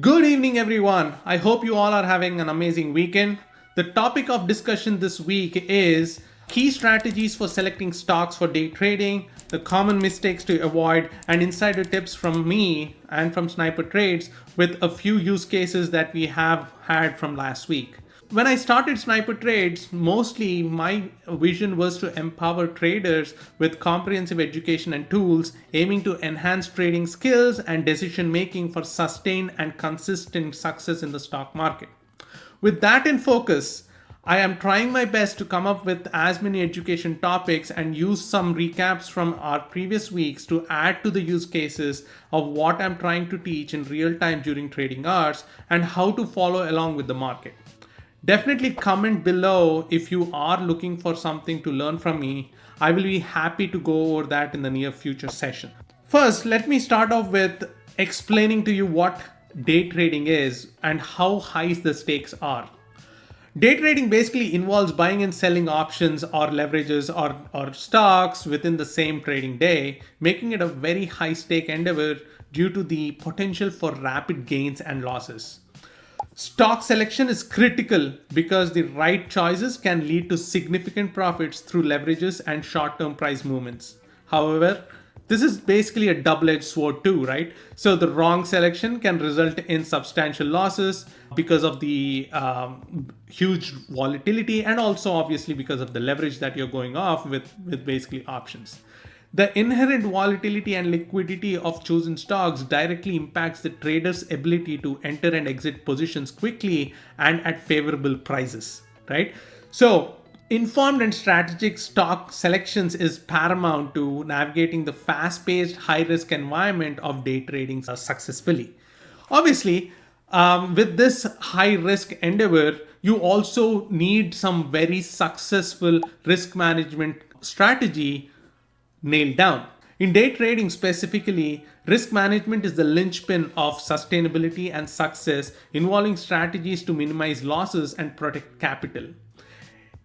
Good evening, everyone. I hope you all are having an amazing weekend. The topic of discussion this week is key strategies for selecting stocks for day trading, the common mistakes to avoid, and insider tips from me and from Sniper Trades with a few use cases that we have had from last week. When I started Sniper Trades, mostly my vision was to empower traders with comprehensive education and tools, aiming to enhance trading skills and decision making for sustained and consistent success in the stock market. With that in focus, I am trying my best to come up with as many education topics and use some recaps from our previous weeks to add to the use cases of what I'm trying to teach in real time during trading hours and how to follow along with the market. Definitely comment below if you are looking for something to learn from me. I will be happy to go over that in the near future session. First, let me start off with explaining to you what day trading is and how high the stakes are. Day trading basically involves buying and selling options or leverages or stocks within the same trading day, making it a very high stake endeavor due to the potential for rapid gains and losses. Stock selection is critical because the right choices can lead to significant profits through leverages and short term price movements. However, this is basically a double edged sword, too, right? So, the wrong selection can result in substantial losses because of the huge volatility and also, obviously, because of the leverage that you're going off with basically options. The inherent volatility and liquidity of chosen stocks directly impacts the trader's ability to enter and exit positions quickly and at favorable prices, right? So, informed and strategic stock selections is paramount to navigating the fast-paced, high-risk environment of day trading successfully. Obviously, with this high-risk endeavor, you also need some very successful risk management strategy nailed down. In day trading specifically, risk management is the linchpin of sustainability and success, involving strategies to minimize losses and protect capital.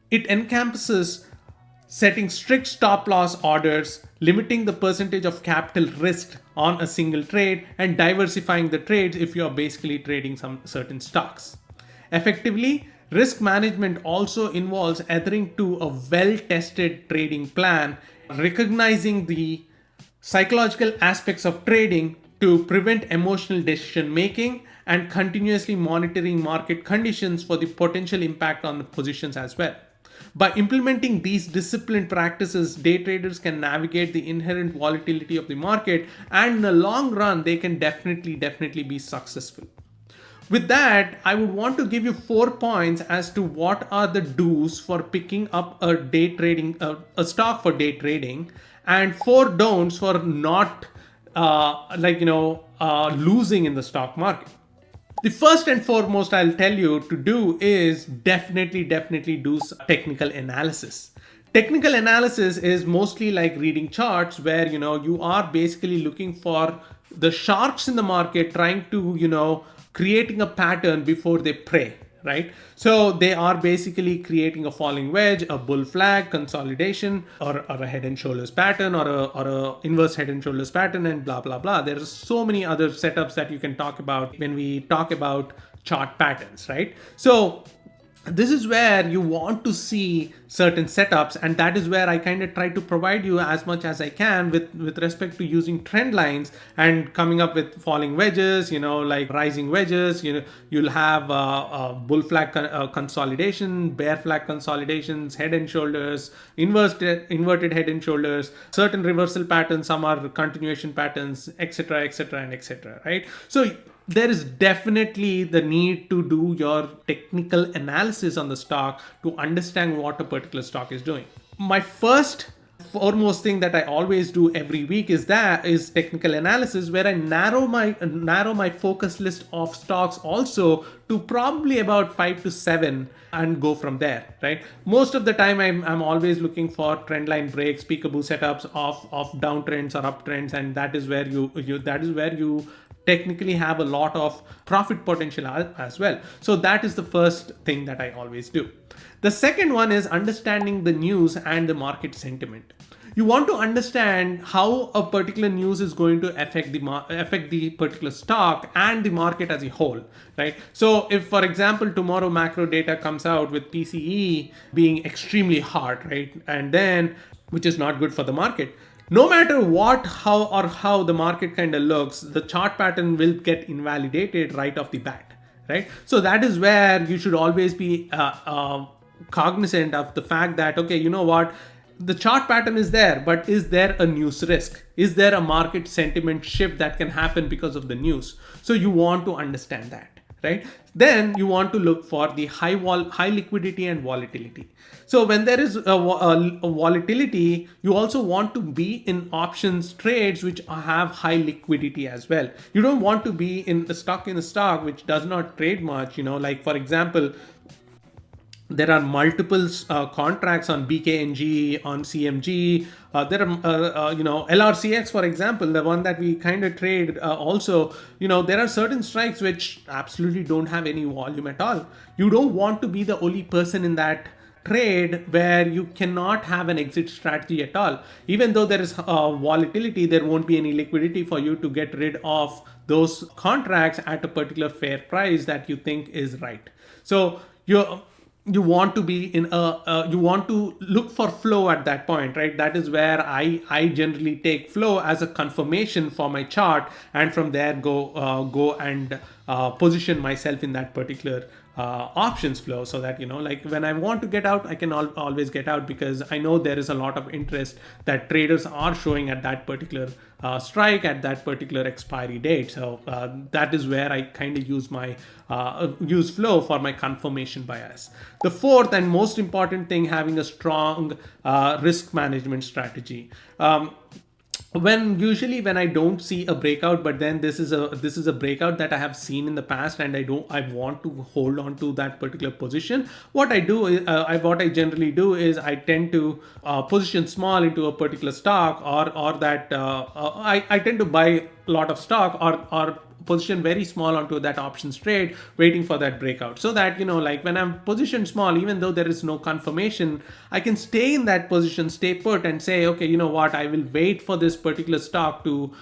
It encompasses setting strict stop loss orders, limiting the percentage of capital risked on a single trade, and diversifying the trades if you are basically trading some certain stocks. Effectively, risk management also involves adhering to a well tested trading plan, recognizing the psychological aspects of trading to prevent emotional decision making, and continuously monitoring market conditions for the potential impact on the positions as well. By implementing these disciplined practices, day traders can navigate the inherent volatility of the market, and in the long run, they can definitely be successful. With that, I would want to give you 4 points as to what are the do's for picking up a day trading a stock for day trading, and four don'ts for not losing in the stock market. The first and foremost I'll tell you to do is definitely do technical analysis. Technical analysis is mostly like reading charts where you are basically looking for the sharks in the market trying to creating a pattern before they prey, right? So they are basically creating a falling wedge, a bull flag, consolidation, or a head and shoulders pattern, or a inverse head and shoulders pattern, and blah blah blah. There's so many other setups that you can talk about when we talk about chart patterns, right? So this is where you want to see certain setups, and that is where I kind of try to provide you as much as I can with respect to using trend lines and coming up with falling wedges, like rising wedges. You'll have bull flag consolidation, bear flag consolidations, head and shoulders, inverted head and shoulders, certain reversal patterns, some are continuation patterns, etc., and etc., right? So there is definitely the need to do your technical analysis on the stock to understand what a particular stock is doing. My first foremost thing that I always do every week is technical analysis, where I narrow my focus list of stocks also to probably about 5 to 7 and go from there, right? Most of the time I'm always looking for trend line breaks, peekaboo setups of downtrends or uptrends, and that is where you technically have a lot of profit potential as well. So that is the first thing that I always do. The second one is understanding the news and the market sentiment. You want to understand how a particular news is going to affect the particular stock and the market as a whole, right? So if, for example, tomorrow macro data comes out with PCE being extremely hard, right, and then which is not good for the market, no matter how the market kind of looks, the chart pattern will get invalidated right off the bat, right? So that is where you should always be cognizant of the fact that, okay, you know what, the chart pattern is there, but is there a news risk? Is there a market sentiment shift that can happen because of the news? So you want to understand that, right? Then you want to look for the high liquidity and volatility. So when there is a volatility, you also want to be in options trades which have high liquidity as well. You don't want to be in a stock which does not trade much. Like, for example, there are multiple contracts on BKNG, on CMG. There are, LRCX, for example, the one that we kind of trade also. There are certain strikes which absolutely don't have any volume at all. You don't want to be the only person in that trade where you cannot have an exit strategy at all. Even though there is volatility, there won't be any liquidity for you to get rid of those contracts at a particular fair price that you think is right. So you want to be you want to look for flow at that point, right? That is where I generally take flow as a confirmation for my chart, and from there go and position myself in that particular options flow, so that like when I want to get out, I can always get out, because I know there is a lot of interest that traders are showing at that particular strike, at that particular expiry date. So that is where I kind of use my use flow for my confirmation bias. The fourth and most important thing, having a strong risk management strategy. When I don't see a breakout, but then this is a breakout that I have seen in the past, and I want to hold on to that particular position. What I generally do is I tend to position small into a particular stock, or that I tend to buy a lot of stock, or position very small onto that options trade, waiting for that breakout, so that like when I'm positioned small, even though there is no confirmation, I can stay in that position, stay put, and say, okay, you know what, I will wait for this particular stock to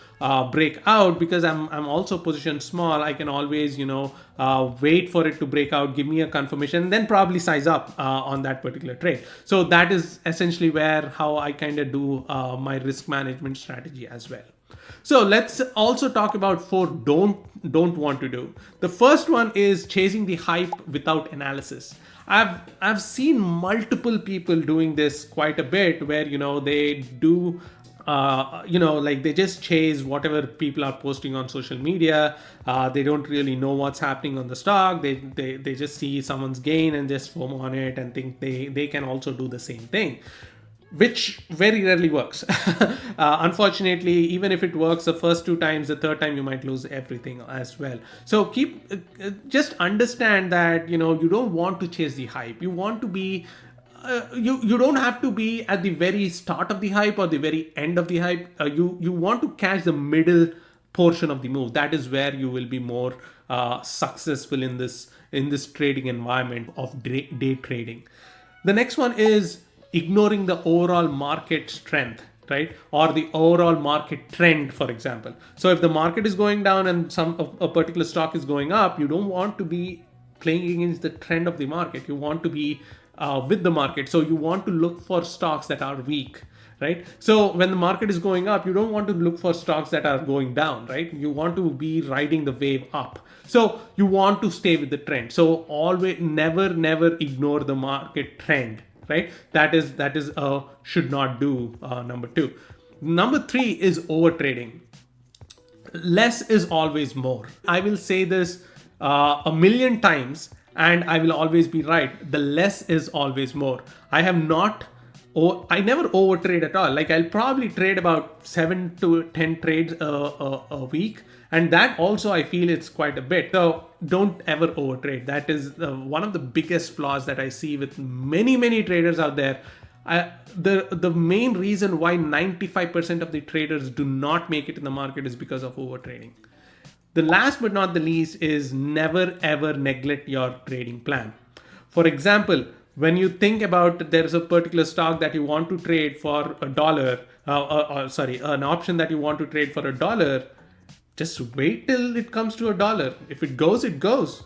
break out, because I'm also positioned small. I can always wait for it to break out, give me a confirmation, and then probably size up on that particular trade. So that is essentially how I kind of do my risk management strategy as well. So let's also talk about 4 don't want to do. The first one is chasing the hype without analysis. I've seen multiple people doing this quite a bit, where they do like they just chase whatever people are posting on social media. They don't really know what's happening on the stock. They just see someone's gain and just FOMO on it, and think they can also do the same thing, which very rarely works. Unfortunately, even if it works the first 2 times, the third time you might lose everything as well. So just understand that you don't want to chase the hype. You want to be you don't have to be at the very start of the hype or the very end of the hype. You want to catch the middle portion of the move. That is where you will be more successful in this trading environment of day trading. The next one is ignoring the overall market strength, right? Or the overall market trend, for example. So if the market is going down and a particular stock is going up, you don't want to be playing against the trend of the market. You want to be with the market. So you want to look for stocks that are weak, right? So when the market is going up, you don't want to look for stocks that are going down, right? You want to be riding the wave up. So you want to stay with the trend. So always, never ignore the market trend, right? That is should not do. Number 2. Number 3 is over trading. Less is always more. I will say this a million times, and I will always be right. The less is always more. I never over trade at all. Like, I'll probably trade about 7 to 10 trades a week, and that also I feel it's quite a bit. So don't ever over trade. That is one of the biggest flaws that I see with many traders out there. The main reason why 95% of the traders do not make it in the market is because of over trading. The last but not the least is never ever neglect your trading plan. For example, when you think about there is a particular stock that you want to trade for a dollar, sorry, an option that you want to trade for a dollar, just wait till it comes to a dollar. If it goes, it goes.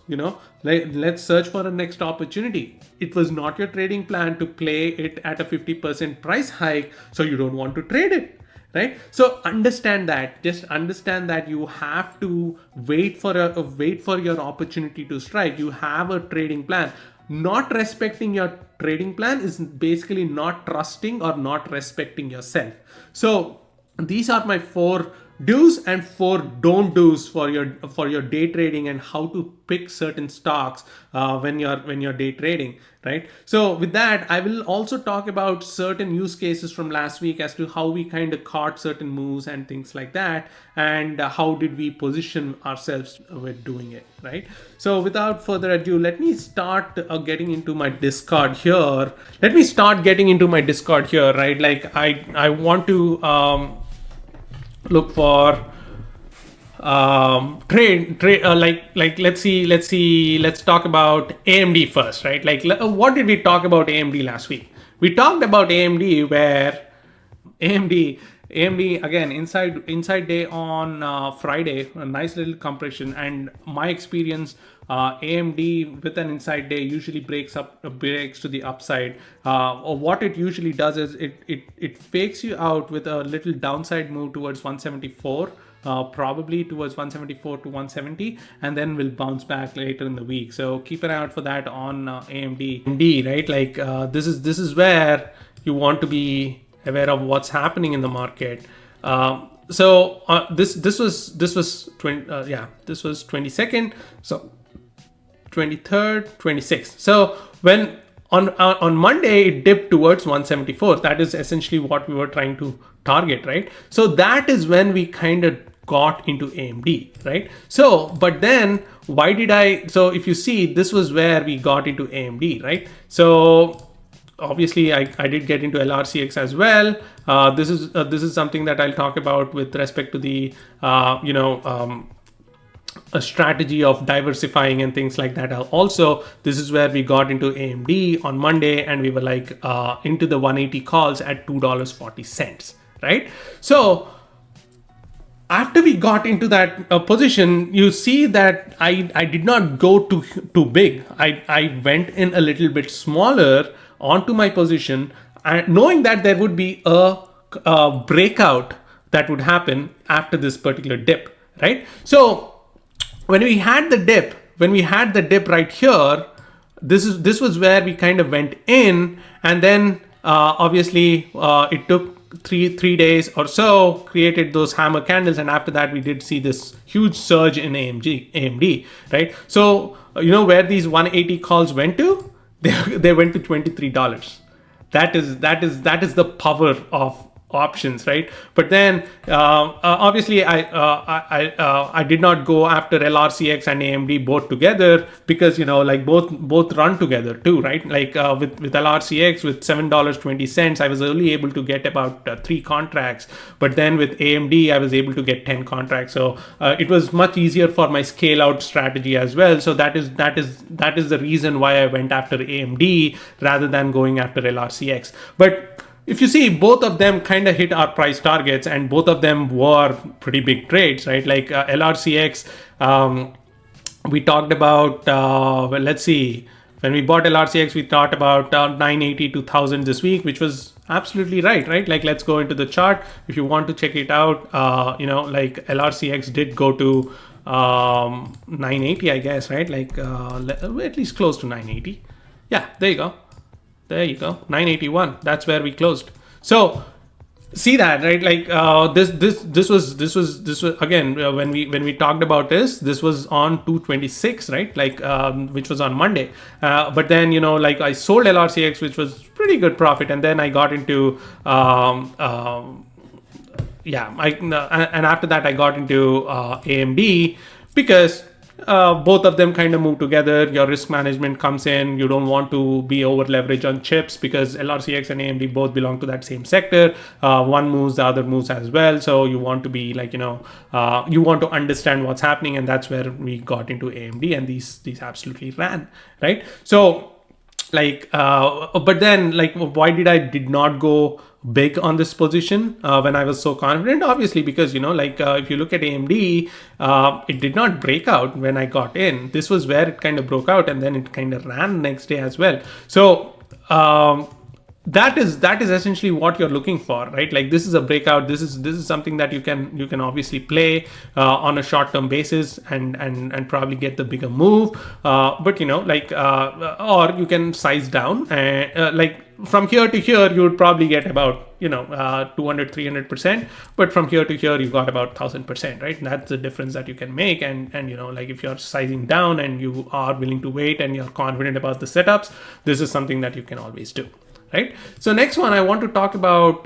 Let's search for a next opportunity. It was not your trading plan to play it at a 50% price hike, so you don't want to trade it, right? So understand that. Just understand that you have to wait for your opportunity to strike. You have a trading plan. Not respecting your trading plan is basically not trusting or not respecting yourself. So these are my 4 do's and 4 don't do's for your day trading, and how to pick certain stocks when you're day trading, right? So with that, I will also talk about certain use cases from last week as to how we kind of caught certain moves and things like that, and how did we position ourselves with doing it, right? So without further ado, let me start getting into my Discord here. Right? Like I want to look for let's talk about AMD first, right? Like, what did we talk about AMD last week? We talked about AMD, where AMD again, inside day on Friday, a nice little compression. And my experience, AMD with an inside day usually breaks to the upside. Or what it usually does is it fakes you out with a little downside move towards 174. Probably towards 174 to 170, and then will bounce back later in the week. So keep an eye out for that on AMD, right? Like, this is where you want to be aware of what's happening in the market. This was 22nd, so 23rd, 26th. So when on Monday it dipped towards 174, that is essentially what we were trying to target, right? So that is when we kind of got into AMD, right? So, but then so if you see, this was where we got into AMD, right? So obviously I did get into LRCX as well. This is something that I'll talk about with respect to the a strategy of diversifying and things like that. Also, this is where we got into AMD on Monday, and we were like into the 180 calls at $2.40, right? So after we got into that position, you see that I did not go too big. I went in a little bit smaller onto my position, and knowing that there would be a breakout that would happen after this particular dip, right? So when we had the dip right here, this was where we kind of went in, and then obviously it took three days or so, created those hammer candles, and after that we did see this huge surge in AMD, right? So where these 180 calls went to, they went to $23. That is the power of options, right? But then obviously I did not go after LRCX and AMD both together, because like both run together too, right? Like with LRCX, with $7.20, I was only able to get about 3 contracts, but then with AMD I was able to get 10 contracts. So it was much easier for my scale out strategy as well. So that is the reason why I went after AMD rather than going after LRCX. But if you see, both of them kind of hit our price targets, and both of them were pretty big trades, right? Like LRCX, we talked about, let's see, when we bought LRCX, we talked about 980 to 1000 this week, which was absolutely right? Like, let's go into the chart. If you want to check it out, like LRCX did go to 980, I guess, right? Like at least close to 980. Yeah, there you go. 981. That's where we closed. So see that, right? Like this was again, when we talked about this was on 226, right? Like which was on Monday. But then like I sold LRCX, which was pretty good profit, and then I got into and after that I got into AMD, because both of them kind of move together. Your risk management comes in. You don't want to be over leveraged on chips, because LRCX and AMD both belong to that same sector. One moves, the other moves as well. So you want to be like, you want to understand what's happening, and that's where we got into AMD, and these absolutely ran, right? So But then, like, why did not go big on this position when I was so confident? Obviously, because if you look at AMD, it did not break out when I got in. This was where it kind of broke out, and then it kind of ran next day as well. So that is essentially what you're looking for, right? Like, this is a breakout. This is something that you can obviously play on a short-term basis and probably get the bigger move. But or you can size down, and from here to here you would probably get about 200-300%, but from here to here you got about 1,000%, right? And that's the difference that you can make. And if you're sizing down and you are willing to wait and you're confident about the setups, this is something that you can always do, right? So next one, I want to talk about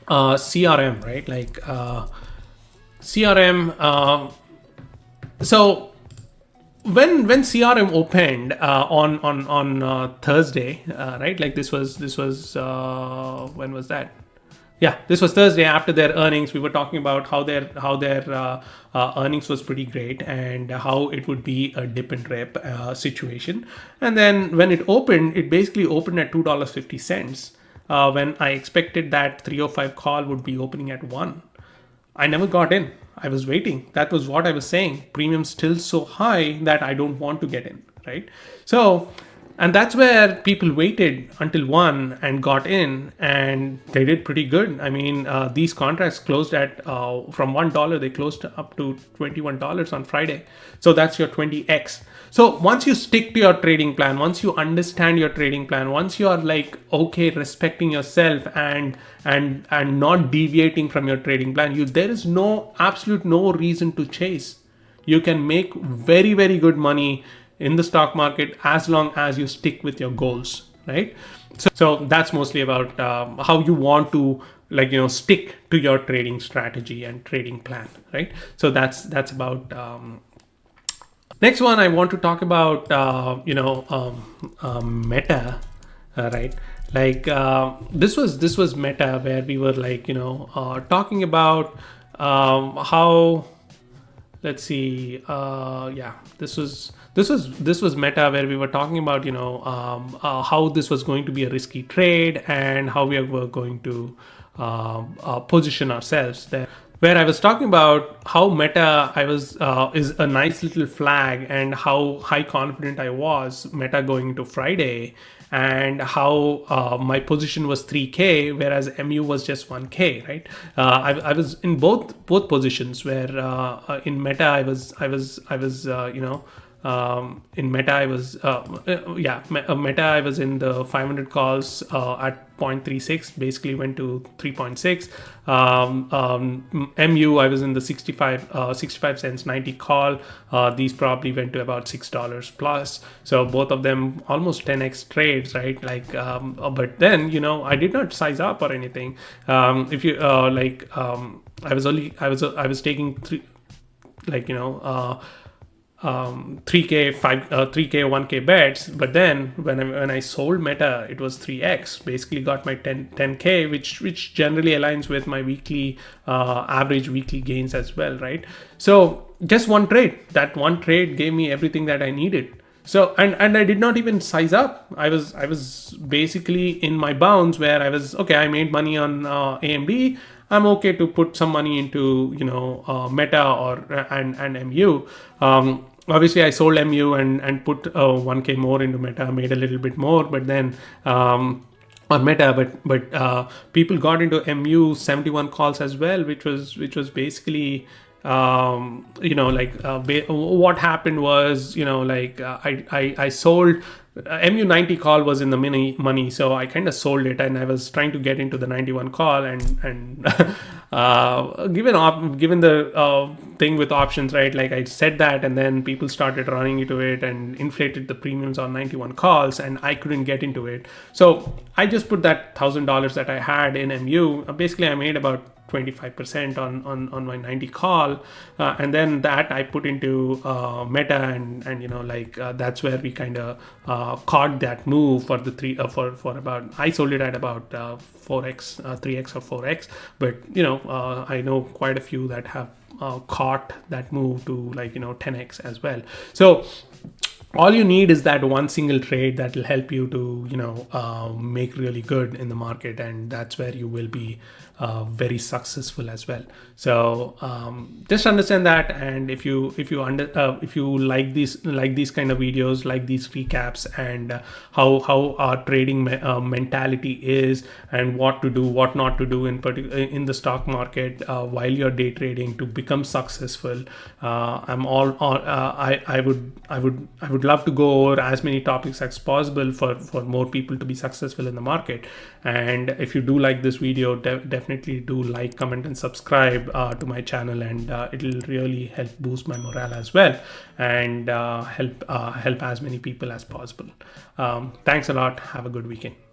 CRM, right? CRM. So when CRM opened on Thursday, right? Like, this was when was that? Yeah, this was Thursday after their earnings. We were talking about how their earnings was pretty great and how it would be a dip and rip situation. And then when it opened, it basically opened at $2.50. When I expected that 305 call would be opening at 1. I never got in. I was waiting. That was what I was saying. Premium still so high that I don't want to get in, right? So, and that's where people waited until 1 and got in, and they did pretty good. I mean, these contracts closed at from $1, they closed up to $21 on Friday. So that's your 20x. So once you stick to your trading plan, once you understand your trading plan, once you are like, okay, respecting yourself and not deviating from your trading plan, there is absolute no reason to chase. You can make very, very good money in the stock market as long as you stick with your goals, right? So that's mostly about how you want to stick to your trading strategy and trading plan, right? So that's about next one. I want to talk about Meta, right? This was Meta, where we were talking about how, let's see, this was Meta, where we were talking about how this was going to be a risky trade and how we were going to position ourselves there. Where I was talking about how Meta is a nice little flag, and how high confident I was Meta going into Friday, and how my position was 3K, whereas MU was just 1K, right? I was in both positions, where in Meta I was in Meta I was Meta I was in the 500 calls at 0.36, basically went to 3.6. MU I was in the 65 cents 90 call. These probably went to about $6 plus. So both of them almost 10x trades, right? But then I did not size up or anything. If you I was taking 3K, 1K bets, but then when I sold Meta, it was 3x. Basically got my 10K, which generally aligns with my weekly average weekly gains as well, right? So just one trade. That one trade gave me everything that I needed. So and I did not even size up. I was basically in my bounds, where I was okay. I made money on AMD. I'm okay to put some money into Meta and MU. Obviously, I sold MU and put 1K more into Meta, made a little bit more, but then on Meta, but people got into MU 71 calls as well, which was basically what happened was I sold. MU 90 call was in the money, so I kind of sold it, and I was trying to get into the 91 call, and given the thing with options, right? Like, I said that, and then people started running into it and inflated the premiums on 91 calls, and I couldn't get into it. So I just put that $1,000 that I had in MU. Basically, I made about 25% on my 90 call, and then that I put into Meta, and that's where we kind of caught that move for the for about, I sold it at about 4x, 3x or 4x, but I know quite a few that have caught that move to 10x as well. So all you need is that one single trade that will help you to make really good in the market, and that's where you will be very successful as well. So just understand that, and if you like these kind of videos, like these recaps, and how our trading mentality is, and what to do, what not to do in particular in the stock market while you're day trading to become successful, I would love to go over as many topics as possible for more people to be successful in the market. And if you do like this video, definitely do like, comment, and subscribe to my channel, and it'll really help boost my morale as well, and help as many people as possible. Thanks a lot. Have a good weekend.